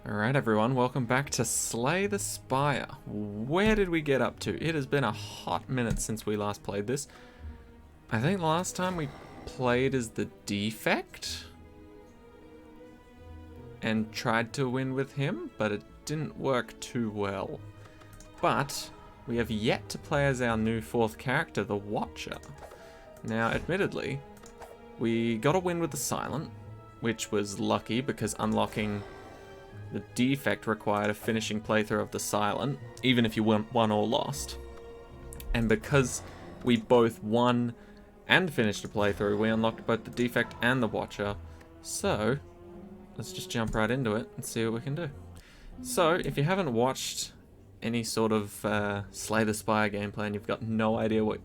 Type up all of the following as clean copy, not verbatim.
Alright everyone, welcome back to Slay the Spire. Where did we get up to? It has been a hot minute since we last played this. I think the last time we played as the Defect and tried to win with him, but it didn't work too well. But we have yet to play as our new fourth character, the Watcher. Now, admittedly, we got a win with the Silent, which was lucky because unlocking the Defect required a finishing playthrough of the Silent, even if you won or lost. And because we both won and finished a playthrough, we unlocked both the Defect and the Watcher. So, let's just jump right into it and see what we can do. So, if you haven't watched any sort of Slay the Spire gameplay and you've got no idea what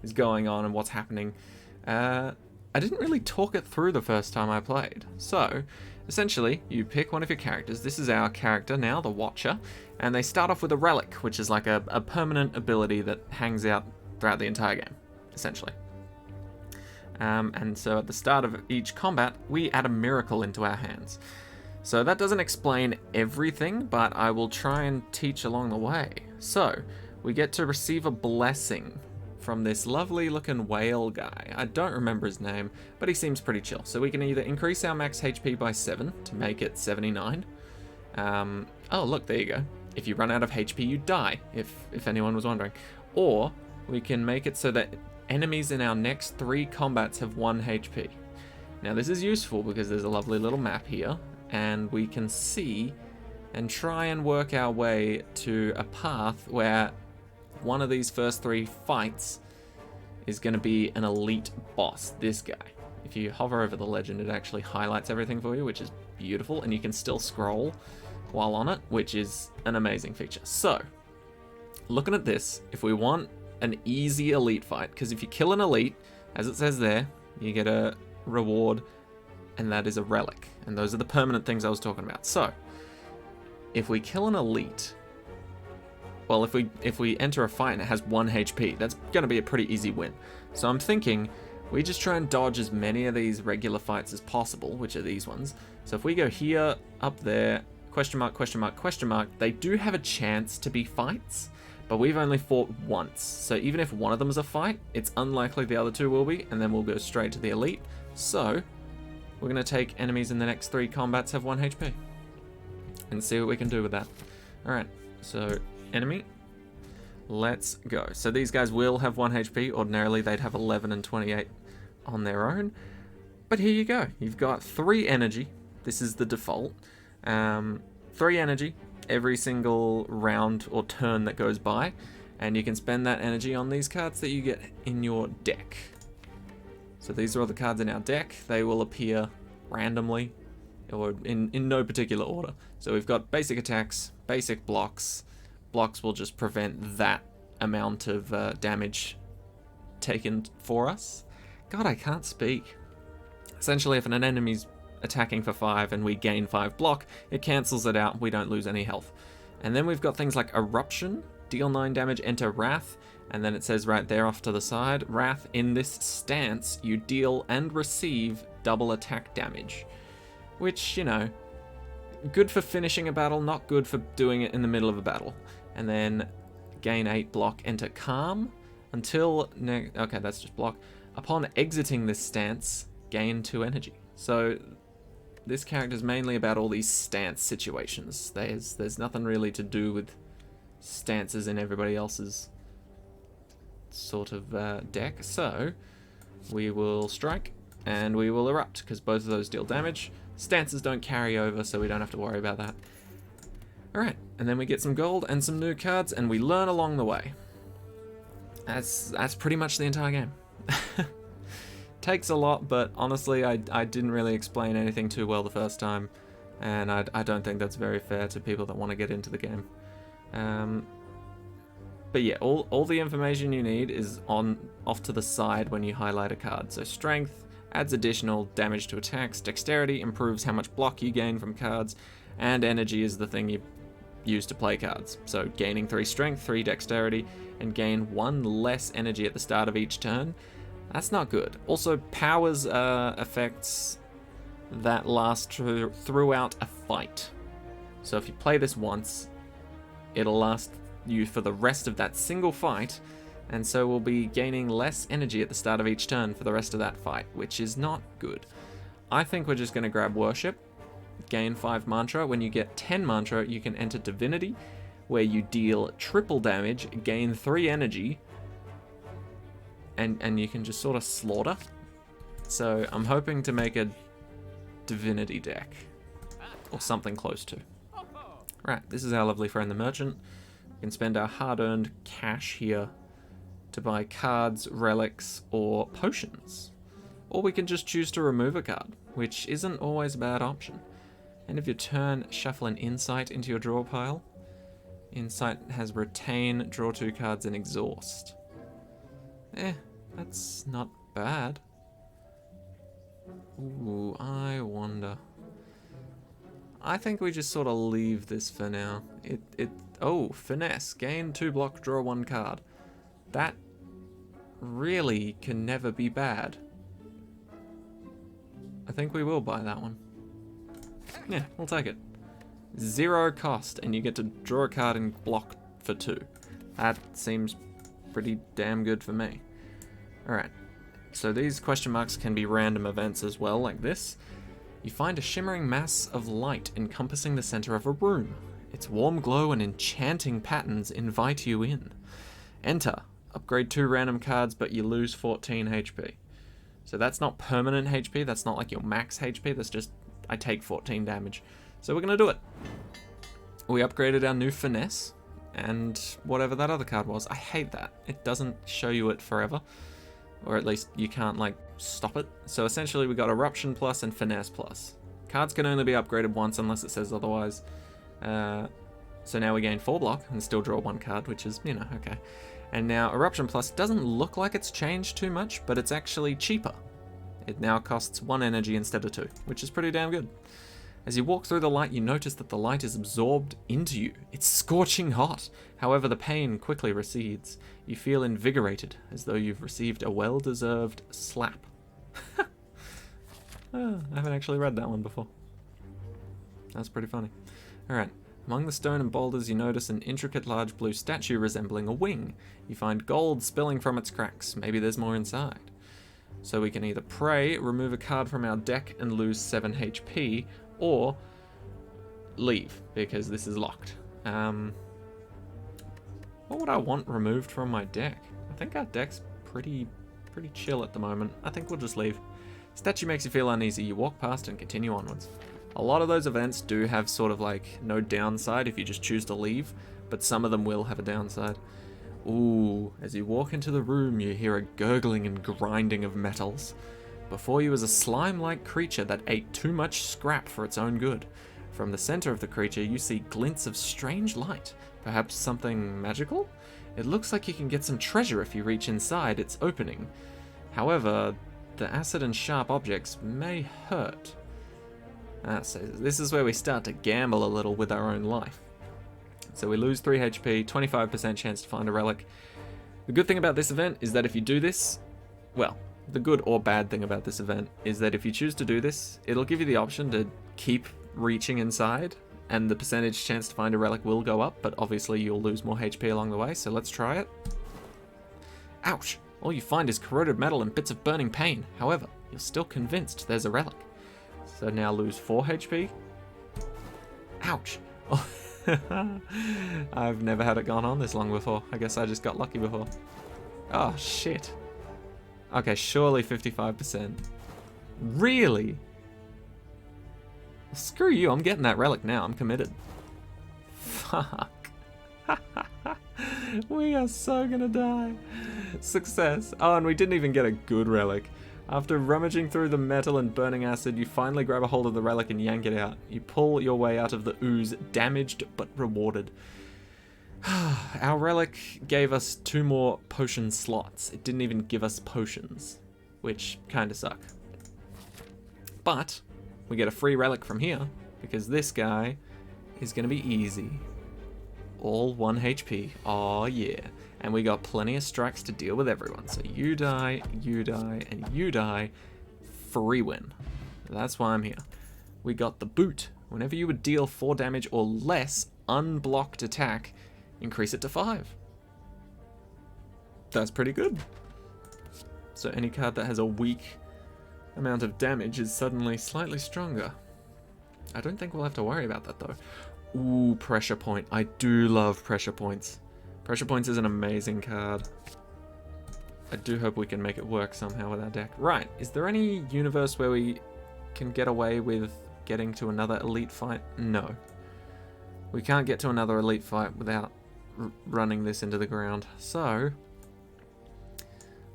is going on and what's happening, I didn't really talk it through the first time I played. So, essentially, you pick one of your characters. This is our character now, the Watcher, and they start off with a relic, which is like a permanent ability that hangs out throughout the entire game, essentially. And so at the start of each combat, we add a miracle into our hands. So that doesn't explain everything, but I will try and teach along the way. So, we get to receive a blessing from this lovely looking whale guy. I don't remember his name, but he seems pretty chill. So we can either increase our max HP by 7 to make it 79. Oh, look, there you go. If you run out of HP, you die, if anyone was wondering. Or we can make it so that enemies in our next 3 combats have 1 HP. Now this is useful because there's a lovely little map here, and we can see and try and work our way to a path where one of these first 3 fights is going to be an elite boss, this guy. If you hover over the legend, it actually highlights everything for you, which is beautiful, and you can still scroll while on it, which is an amazing feature. So, looking at this, if we want an easy elite fight, because if you kill an elite, as it says there, you get a reward, and that is a relic. And those are the permanent things I was talking about. So, if we kill an elite, well, if we enter a fight and it has 1 HP, that's going to be a pretty easy win. So I'm thinking we just try and dodge as many of these regular fights as possible, which are these ones. So if we go here, up there, question mark, question mark, question mark, they do have a chance to be fights, but we've only fought once. So even if one of them is a fight, it's unlikely the other 2 will be, and then we'll go straight to the elite. So we're going to take enemies in the next 3 combats have 1 HP and see what we can do with that. Alright, so enemy, let's go. So these guys will have 1 HP. Ordinarily they'd have 11 and 28 on their own, but here you go. You've got 3 energy. This is the default. 3 energy every single round or turn that goes by, and you can spend that energy on these cards that you get in your deck. So these are all the cards in our deck. They will appear randomly or in no particular order. So we've got basic attacks, basic blocks. Blocks will just prevent that amount of damage taken for us. God, I can't speak. Essentially, if an enemy's attacking for 5 and we gain 5 block, it cancels it out. We don't lose any health. And then we've got things like Eruption, deal 9 damage, enter Wrath, and then it says right there off to the side, Wrath, in this stance, you deal and receive double attack damage. Which, you know, good for finishing a battle, not good for doing it in the middle of a battle. And then gain 8 block, enter Calm until okay, that's just block. Upon exiting this stance, gain 2 energy. So this character is mainly about all these stance situations. There's nothing really to do with stances in everybody else's sort of deck. So we will strike and we will erupt because both of those deal damage. Stances don't carry over, so we don't have to worry about that. Alright, and then we get some gold and some new cards, and we learn along the way. That's pretty much the entire game. Takes a lot, but honestly, I didn't really explain anything too well the first time, and I don't think that's very fair to people that want to get into the game. But yeah, all the information you need is off to the side when you highlight a card. So strength adds additional damage to attacks, dexterity improves how much block you gain from cards, and energy is the thing you use to play cards. So gaining 3 strength, 3 dexterity, and gain 1 less energy at the start of each turn. That's not good. Also, powers effects that last throughout a fight. So if you play this once, it'll last you for the rest of that single fight, and so we'll be gaining less energy at the start of each turn for the rest of that fight, which is not good. I think we're just going to grab Worship, gain 5 mantra. When you get 10 mantra, you can enter Divinity, where you deal triple damage, gain 3 energy, and you can just sort of slaughter. So I'm hoping to make a Divinity deck, or something close to. Right, this is our lovely friend the Merchant. We can spend our hard-earned cash here to buy cards, relics, or potions. Or we can just choose to remove a card, which isn't always a bad option. End of your turn, shuffle an Insight into your draw pile. Insight has Retain, draw 2 cards, and Exhaust. That's not bad. Ooh, I wonder. I think we just sort of leave this for now. Oh, Finesse. Gain 2 block, draw 1 card. That really can never be bad. I think we will buy that one. Yeah, we'll take it. 0 cost, and you get to draw a card and block for 2. That seems pretty damn good for me. Alright, so these question marks can be random events as well, like this. You find a shimmering mass of light encompassing the center of a room. Its warm glow and enchanting patterns invite you in. Enter. Upgrade 2 random cards, but you lose 14 HP. So that's not permanent HP, that's not like your max HP, that's just, I take 14 damage. So we're gonna do it. We upgraded our new Finesse, and whatever that other card was. I hate that. It doesn't show you it forever. Or at least you can't, like, stop it. So essentially we got Eruption Plus and Finesse Plus. Cards can only be upgraded once unless it says otherwise. So now we gain 4 block and still draw 1 card, which is, you know, okay. And now Eruption Plus doesn't look like it's changed too much, but it's actually cheaper. It now costs 1 energy instead of 2, which is pretty damn good. As you walk through the light, you notice that the light is absorbed into you. It's scorching hot. However, the pain quickly recedes. You feel invigorated, as though you've received a well-deserved slap. I haven't actually read that one before. That's pretty funny. Alright. Among the stone and boulders, you notice an intricate large blue statue resembling a wing. You find gold spilling from its cracks. Maybe there's more inside. So we can either pray, remove a card from our deck and lose 7 HP, or leave, because this is locked. What would I want removed from my deck? I think our deck's pretty chill at the moment. I think we'll just leave. Statue makes you feel uneasy. You walk past and continue onwards. A lot of those events do have sort of like no downside if you just choose to leave, but some of them will have a downside. Ooh, as you walk into the room, you hear a gurgling and grinding of metals. Before you is a slime-like creature that ate too much scrap for its own good. From the center of the creature, you see glints of strange light. Perhaps something magical? It looks like you can get some treasure if you reach inside its opening. However, the acid and sharp objects may hurt. So this is where we start to gamble a little with our own life. So we lose 3 HP, 25% chance to find a relic. The good thing about this event is that if you do this, well, the good or bad thing about this event is that if you choose to do this, it'll give you the option to keep reaching inside, and the percentage chance to find a relic will go up, but obviously you'll lose more HP along the way, so let's try it. Ouch! All you find is corroded metal and bits of burning pain. However, you're still convinced there's a relic. So now lose 4 HP. Ouch! Oh. I've never had it gone on this long before. I guess I just got lucky before. Oh, shit. Okay, surely 55%. Really? Screw you, I'm getting that relic now. I'm committed. Fuck. We are so gonna die. Success. Oh, and we didn't even get a good relic. After rummaging through the metal and burning acid, you finally grab a hold of the relic and yank it out. You pull your way out of the ooze, damaged but rewarded. Our relic gave us 2 more potion slots. It didn't even give us potions, which kinda suck. But we get a free relic from here, because this guy is gonna be easy. All 1 HP. Oh yeah. And we got plenty of strikes to deal with everyone. So you die, and you die. Free win. That's why I'm here. We got the boot Whenever you would deal 4 damage or less unblocked attack, increase it to 5. That's pretty good. So any card that has a weak amount of damage is suddenly slightly stronger. I don't think we'll have to worry about that though. Ooh, Pressure Point. I do love Pressure Points. Pressure Points is an amazing card. I do hope we can make it work somehow with our deck. Right, is there any universe where we can get away with getting to another elite fight? No. We can't get to another elite fight without running this into the ground. So,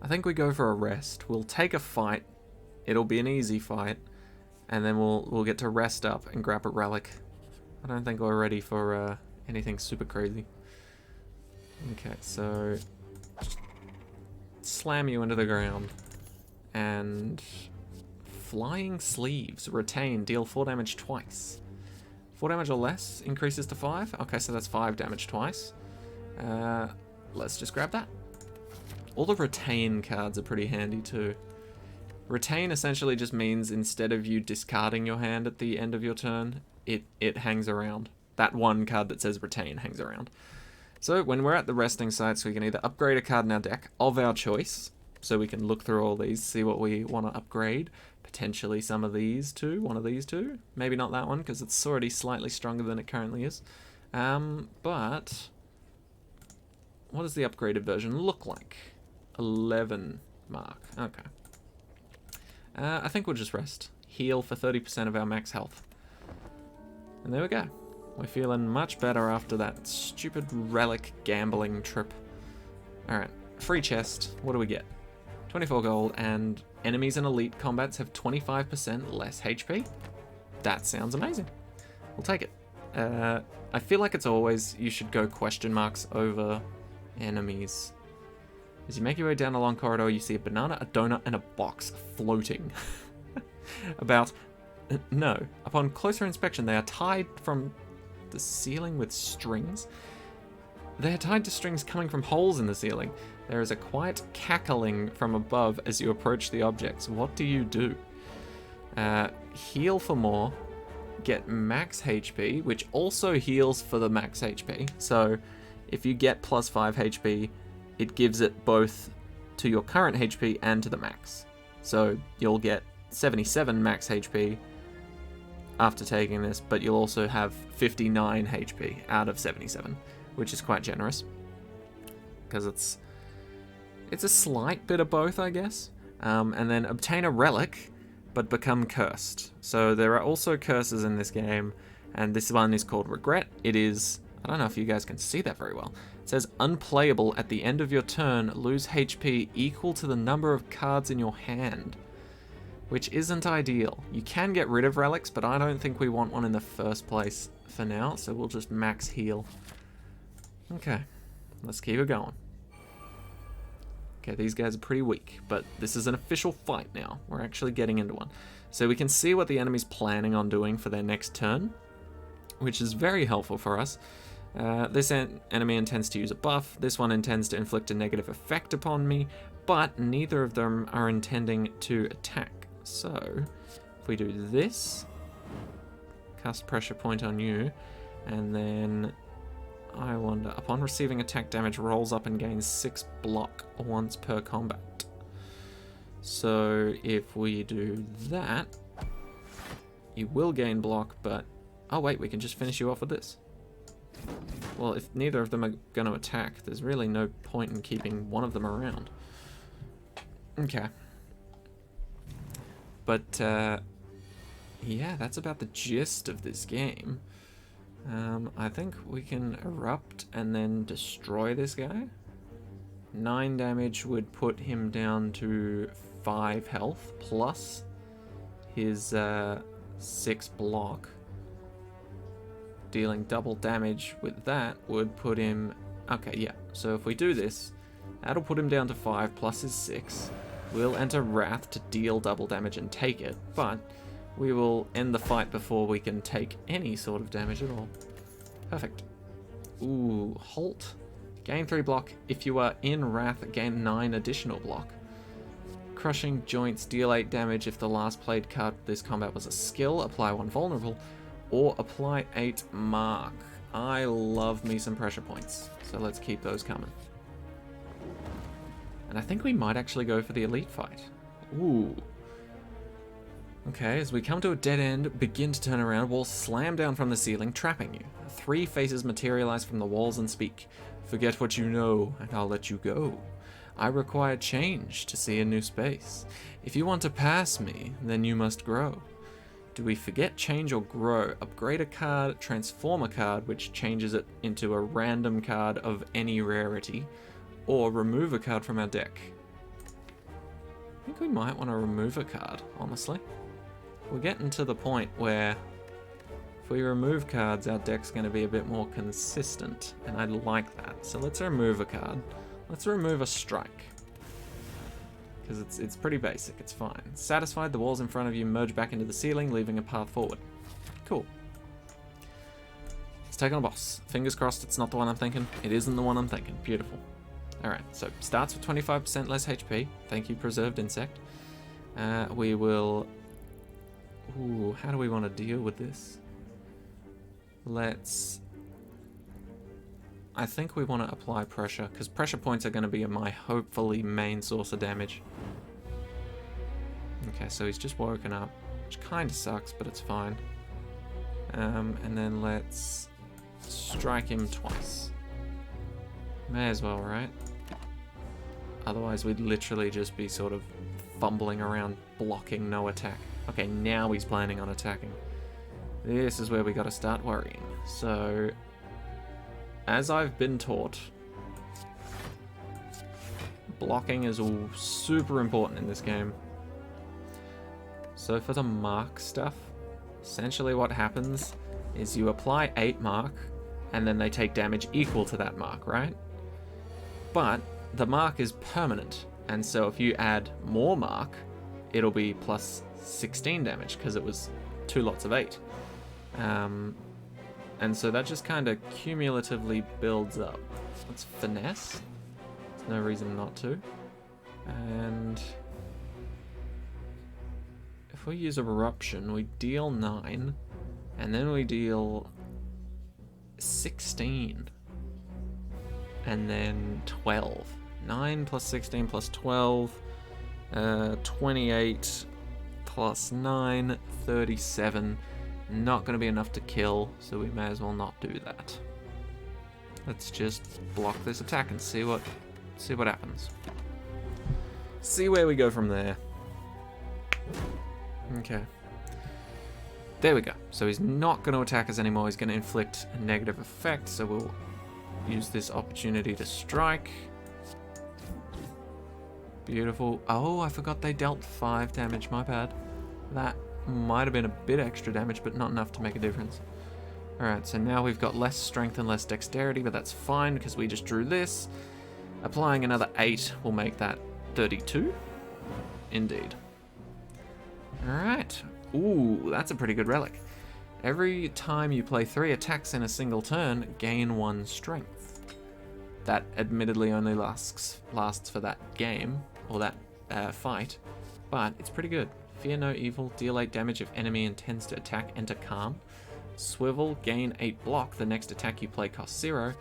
I think we go for a rest. We'll take a fight. It'll be an easy fight. And then we'll get to rest up and grab a relic. I don't think we're ready for anything super crazy. Okay, so slam you into the ground. And Flying Sleeves. Retain. Deal 4 damage twice. 4 damage or less increases to 5. Okay, so that's 5 damage twice. Let's just grab that. All the retain cards are pretty handy too. Retain essentially just means instead of you discarding your hand at the end of your turn, it hangs around. That one card that says retain hangs around. So when we're at the resting sites, we can either upgrade a card in our deck of our choice, so we can look through all these, see what we want to upgrade. Potentially some of these two, one of these two. Maybe not that one, because it's already slightly stronger than it currently is. But what does the upgraded version look like? 11 mark. Okay. I think we'll just rest. Heal for 30% of our max health. And there we go. We're feeling much better after that stupid relic gambling trip. Alright, free chest. What do we get? 24 gold, and enemies in elite combats have 25% less HP. That sounds amazing. We'll take it. I feel like it's always, you should go question marks over enemies. As you make your way down a long corridor, you see a banana, a donut, and a box floating. No. Upon closer inspection, they are tied from the ceiling with strings. They are tied to strings coming from holes in the ceiling. There is a quiet cackling from above as you approach the objects. What do you do? Heal for more. Get max HP, which also heals for the max HP. So if you get plus 5 HP, it gives it both to your current HP and to the max. So you'll get 77 max HP after taking this, but you'll also have 59 HP out of 77, which is quite generous. Because it's a slight bit of both, I guess. And then obtain a relic, but become cursed. So there are also curses in this game, and this one is called Regret. It is, I don't know if you guys can see that very well. It says unplayable at the end of your turn, lose HP equal to the number of cards in your hand, which isn't ideal. You can get rid of relics, but I don't think we want one in the first place for now, so we'll just max heal. Okay, let's keep it going. Okay, these guys are pretty weak, but this is an official fight now. We're actually getting into one. So we can see what the enemy's planning on doing for their next turn, which is very helpful for us. This enemy intends to use a buff. This one intends to inflict a negative effect upon me, but neither of them are intending to attack. So, if we do this, cast Pressure Point on you, and then I wonder, upon receiving attack damage, rolls up and gains 6 block once per combat. So, if we do that, you will gain block, but... Oh wait, we can just finish you off with this. Well, if neither of them are going to attack, there's really no point in keeping one of them around. Okay. But, yeah, that's about the gist of this game. I think we can erupt and then destroy this guy. 9 damage would put him down to 5 health, plus his 6 block. Dealing double damage with that would put him... Okay, yeah. So if we do this, that'll put him down to 5 plus his 6. We'll enter Wrath to deal double damage and take it, but we will end the fight before we can take any sort of damage at all. Perfect. Ooh, Halt. Gain 3 block. If you are in Wrath, gain 9 additional block. Crushing Joints, deal 8 damage if the last played card this combat was a skill. Apply 1 vulnerable. or apply 8 mark. I love me some pressure points, so let's keep those coming. And I think we might actually go for the elite fight. Ooh. Okay, as we come to a dead end, begin to turn around, walls slam down from the ceiling, trapping you. 3 faces materialize from the walls and speak. Forget what you know, and I'll let you go. I require change to see a new space. If you want to pass me, then you must grow. Do we forget, change, or grow? Upgrade a card, transform a card, which changes it into a random card of any rarity, or remove a card from our deck. I think we might want to remove a card, honestly. We're getting to the point where if we remove cards, our deck's going to be a bit more consistent, and I like that. So let's remove a card. Let's remove a strike. Because it's pretty basic, it's fine. Satisfied, the walls in front of you merge back into the ceiling, leaving a path forward. Cool. Let's take on a boss. Fingers crossed it's not the one I'm thinking. It isn't the one I'm thinking. Beautiful. Alright, so starts with 25% less HP. Thank you, Preserved Insect. We will... Ooh, how do we want to deal with this? Let's... I think we want to apply pressure, because pressure points are going to be my, hopefully, main source of damage. Okay, so he's just woken up, which kind of sucks, but it's fine. And then let's strike him twice. May as well, right? Otherwise, we'd literally just be sort of fumbling around, blocking no attack. Okay, now he's planning on attacking. This is where we got to start worrying. So... as I've been taught, blocking is all super important in this game. So for the mark stuff, essentially what happens is you apply 8 mark, and then they take damage equal to that mark, right? But the mark is permanent, and so if you add more mark, it'll be plus 16 damage, because it was 2 lots of 8. And so that just kind of cumulatively builds up. Let's finesse. There's no reason not to. And if we use Eruption, we deal 9, and then we deal 16. And then 12. 9 plus 16 plus 12. 28 plus 9, 37. Not going to be enough to kill, so we may as well not do that. Let's just block this attack and see what happens. See where we go from there. Okay. There we go. So he's not going to attack us anymore. He's going to inflict a negative effect, so we'll use this opportunity to strike. Beautiful. Oh, I forgot they dealt 5 damage. My bad. That might have been a bit extra damage, but not enough to make a difference. Alright, so now we've got less strength and less dexterity, but that's fine because we just drew this. Applying another 8 will make that 32. Indeed. Alright. Ooh, that's a pretty good relic. Every time you play 3 attacks in a single turn, gain 1 strength. That admittedly only lasts for that game, or that fight, but it's pretty good. Fear no evil, deal 8 damage if enemy intends to attack, enter calm. Swivel, gain 8 block, the next attack you play costs 0.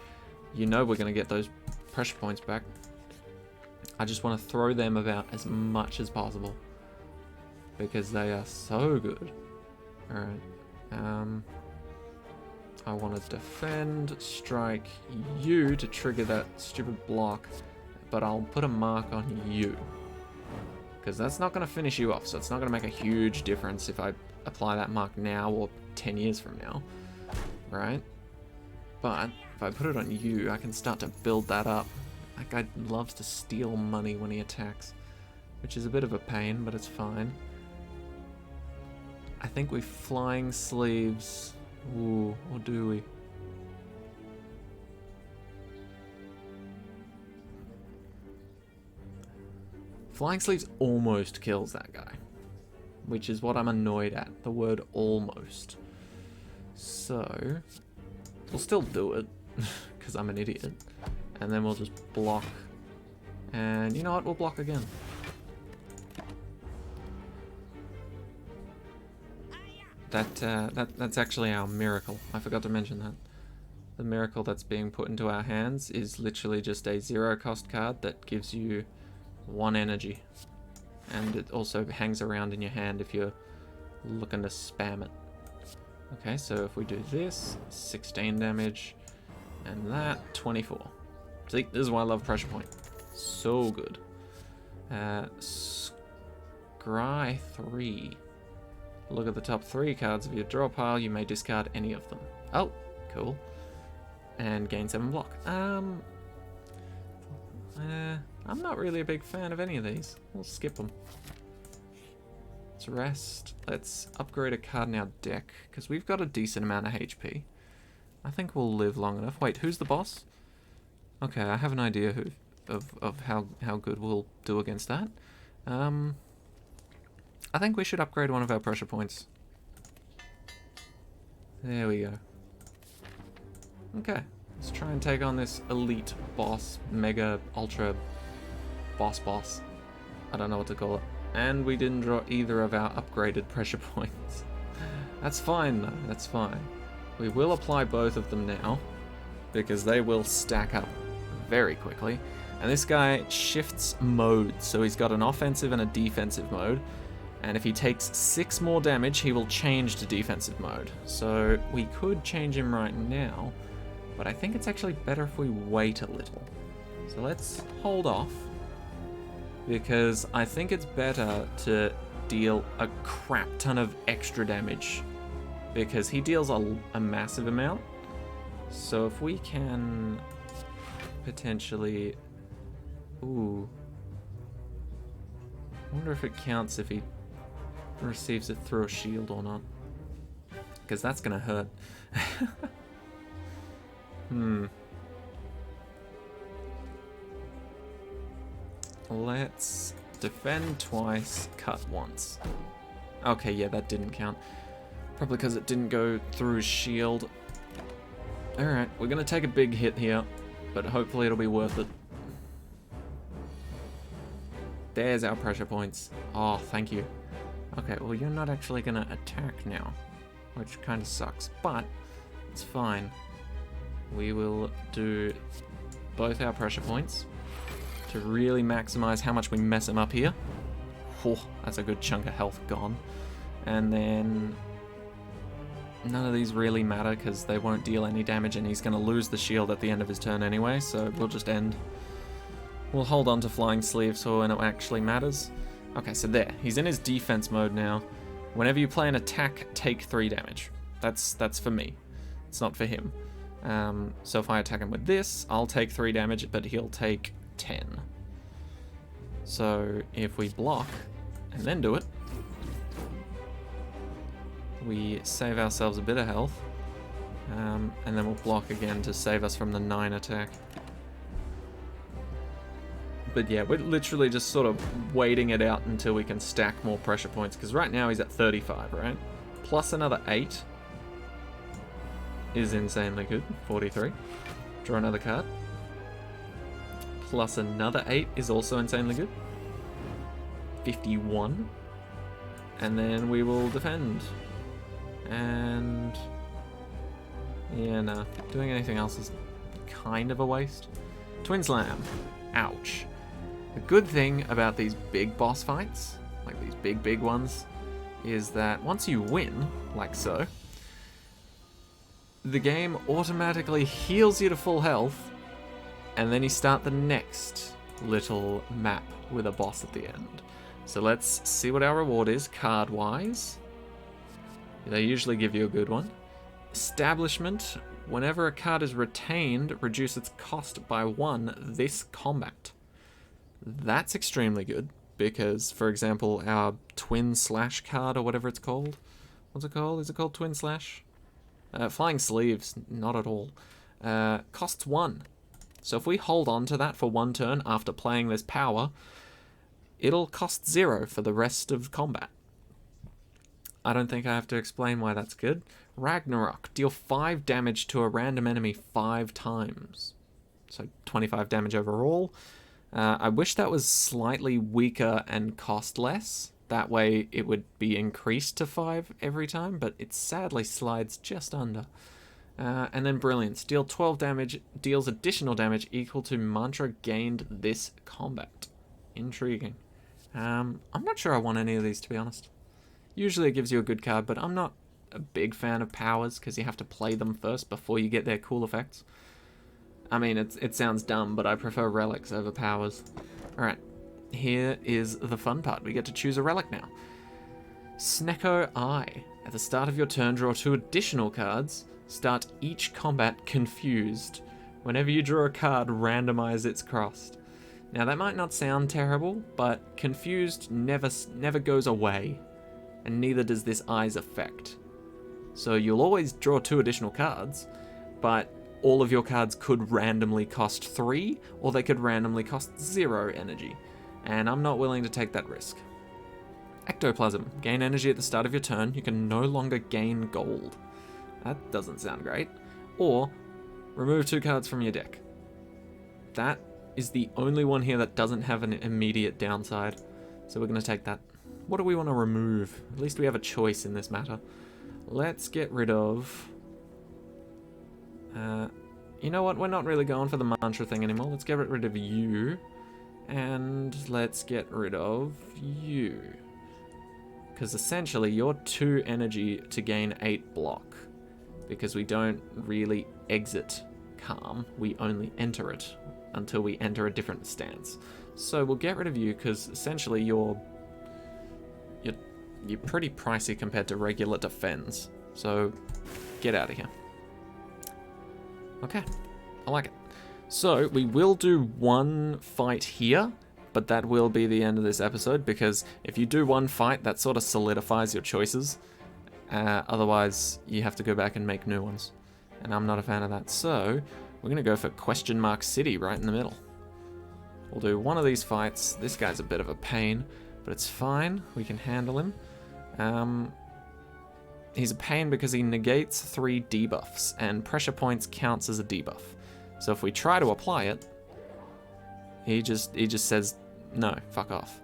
You know we're going to get those pressure points back. I just want to throw them about as much as possible, because they are so good. Alright, I want to defend, strike you to trigger that stupid block, but I'll put a mark on you. Because that's not going to finish you off, so it's not going to make a huge difference if I apply that mark now or 10 years from now, right? But if I put it on you, I can start to build that up. That guy loves to steal money when he attacks, which is a bit of a pain, but it's fine. I think we Flying Sleeves. Ooh, or do we? Flying Sleeves almost kills that guy, which is what I'm annoyed at, the word almost. So, we'll still do it, because I'm an idiot. And then we'll just block. And you know what, we'll block again. That's actually our miracle. I forgot to mention that. The miracle that's being put into our hands is literally just a 0 cost card that gives you 1 energy. And it also hangs around in your hand if you're looking to spam it. Okay, so if we do this, 16 damage, and that, 24. See, this is why I love Pressure Point. So good. Scry 3. Look at the top 3 cards of your draw pile. You may discard any of them. Oh, cool. And gain 7 block. I'm not really a big fan of any of these. We'll skip them. Let's rest. Let's upgrade a card in our deck, because we've got a decent amount of HP. I think we'll live long enough. Wait, who's the boss? Okay, I have an idea of how good we'll do against that. I think we should upgrade one of our pressure points. There we go. Okay, let's try and take on this elite boss, mega, ultra boss. I don't know what to call it. And we didn't draw either of our upgraded pressure points. That's fine though, that's fine. We will apply both of them now, because they will stack up very quickly. And this guy shifts modes, so he's got an offensive and a defensive mode. And if he takes 6 more damage, he will change to defensive mode. So we could change him right now, but I think it's actually better if we wait a little. So let's hold off, because I think it's better to deal a crap ton of extra damage, because he deals a massive amount. So if we can potentially... Ooh. I wonder if it counts if he receives it through a shield or not, because that's gonna hurt. Let's defend twice, cut once. Okay, yeah, that didn't count. Probably because it didn't go through his shield. Alright, we're gonna take a big hit here, but hopefully it'll be worth it. There's our pressure points. Oh, thank you. Okay, well, you're not actually gonna attack now, which kind of sucks, but it's fine. We will do both our pressure points to really maximize how much we mess him up here. Oh, that's a good chunk of health gone. And then none of these really matter because they won't deal any damage, and he's gonna lose the shield at the end of his turn anyway, so we'll just end. We'll hold on to Flying Sleeve so when it actually matters. Okay, so there. He's in his defense mode now. Whenever you play an attack, take 3 damage. That's for me. It's not for him. So if I attack him with this, I'll take 3 damage, but he'll take 10. So if we block and then do it, we save ourselves a bit of health. And then we'll block again to save us from the 9 attack. But yeah, we're literally just sort of waiting it out until we can stack more pressure points, because right now he's at 35, right? Plus another 8 is insanely good, 43. Draw another card. Plus another 8 is also insanely good, 51. And then we will defend. And yeah, nah, doing anything else is kind of a waste. Twin Slam. Ouch. The good thing about these big boss fights, like these big ones, is that once you win, like so, the game automatically heals you to full health, and then you start the next little map with a boss at the end. So let's see what our reward is, card-wise. They usually give you a good one. Establishment. Whenever a card is retained, reduce its cost by 1 this combat. That's extremely good, because, for example, our Twin Slash card, or whatever it's called. What's it called? Is it called Twin Slash? Flying Sleeves, not at all. Costs 1. So if we hold on to that for 1 turn after playing this power, it'll cost 0 for the rest of combat. I don't think I have to explain why that's good. Ragnarok. Deal 5 damage to a random enemy 5 times. So 25 damage overall. I wish that was slightly weaker and cost less, That way it would be increased to 5 every time, but it sadly slides just under. And then Brilliance. Deal 12 damage, deals additional damage equal to mantra gained this combat. Intriguing. I'm not sure I want any of these, to be honest. Usually it gives you a good card, but I'm not a big fan of powers because you have to play them first before you get their cool effects. I mean, it sounds dumb, but I prefer relics over powers. Alright, here is the fun part. We get to choose a relic now. Snecko Eye. At the start of your turn, draw 2 additional cards. Start each combat confused. Whenever you draw a card, randomize its cost. Now that might not sound terrible, but confused never goes away, and neither does this Eye's effect. So you'll always draw 2 additional cards, but all of your cards could randomly cost 3, or they could randomly cost 0 energy, and I'm not willing to take that risk. Ectoplasm. Gain energy at the start of your turn. You can no longer gain gold. That doesn't sound great. Or, remove 2 cards from your deck. That is the only one here that doesn't have an immediate downside, so we're going to take that. What do we want to remove? At least we have a choice in this matter. Let's get rid of... you know what? We're not really going for the mantra thing anymore. Let's get rid of you. And let's get rid of you. Because essentially, you're 2 energy to gain 8 block. Because we don't really exit Calm. We only enter it until we enter a different stance. So we'll get rid of you because essentially you're pretty pricey compared to regular defense. So get out of here. Okay, I like it. So we will do 1 fight here, but that will be the end of this episode because if you do 1 fight, that sort of solidifies your choices. Otherwise, you have to go back and make new ones. And I'm not a fan of that. So we're going to go for Question Mark City right in the middle. We'll do 1 of these fights. This guy's a bit of a pain, but it's fine. We can handle him. He's a pain because he negates 3 debuffs, and pressure points counts as a debuff. So if we try to apply it, he just says, no, fuck off.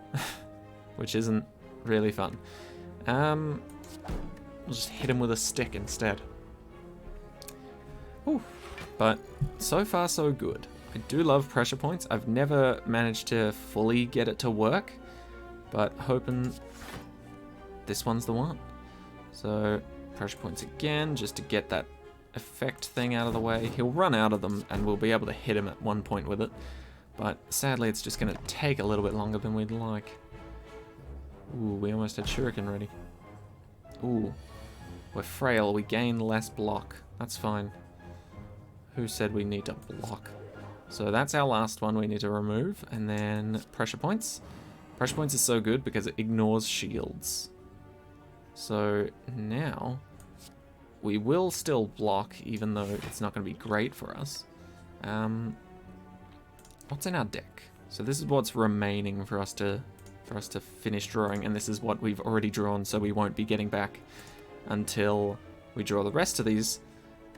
Which isn't really fun. We'll just hit him with a stick instead. Ooh. But so far so good. I do love pressure points. I've never managed to fully get it to work, but hoping this one's the one. So pressure points again, just to get that effect thing out of the way. He'll run out of them and we'll be able to hit him at one point with it. But sadly it's just going to take a little bit longer than we'd like. Ooh, we almost had Shuriken ready. Ooh, we're frail. We gain less block. That's fine. Who said we need to block? So that's our last one we need to remove. And then pressure points. Pressure points is so good because it ignores shields. So now we will still block even though it's not going to be great for us. What's in our deck? So this is what's remaining for us to finish drawing, and this is what we've already drawn, so we won't be getting back until we draw the rest of these,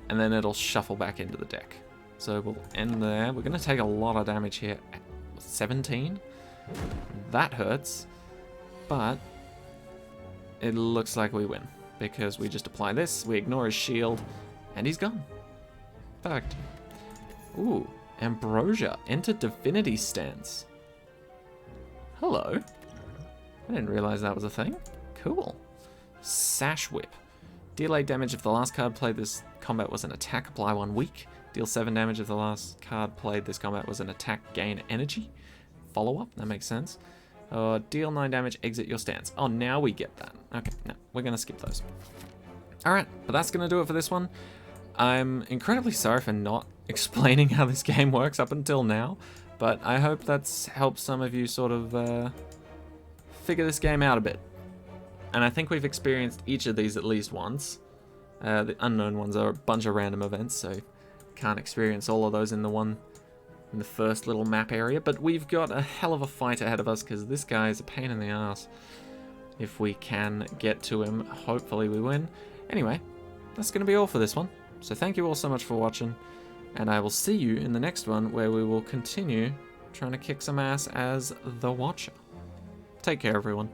and then it'll shuffle back into the deck. So we'll end there. We're going to take a lot of damage here. 17? That hurts, but it looks like we win, because we just apply this, we ignore his shield, and he's gone. Perfect. Ooh, Ambrosia. Enter Divinity stance. Hello. I didn't realize that was a thing. Cool. Sash Whip. Deal 8 damage if the last card played this combat was an attack, apply 1 weak. Deal 7 damage if the last card played this combat was an attack, gain energy. Follow-up, that makes sense. Deal 9 damage, exit your stance. Oh, now we get that. Okay, no, we're going to skip those. Alright, but that's going to do it for this one. I'm incredibly sorry for not explaining how this game works up until now, but I hope that's helped some of you sort of figure this game out a bit. And I think we've experienced each of these at least once. The unknown ones are a bunch of random events, so can't experience all of those in the first little map area, but we've got a hell of a fight ahead of us because this guy is a pain in the ass. If we can get to him, hopefully we win. Anyway, that's going to be all for this one. So thank you all so much for watching, and I will see you in the next one where we will continue trying to kick some ass as the Watcher. Take care, everyone.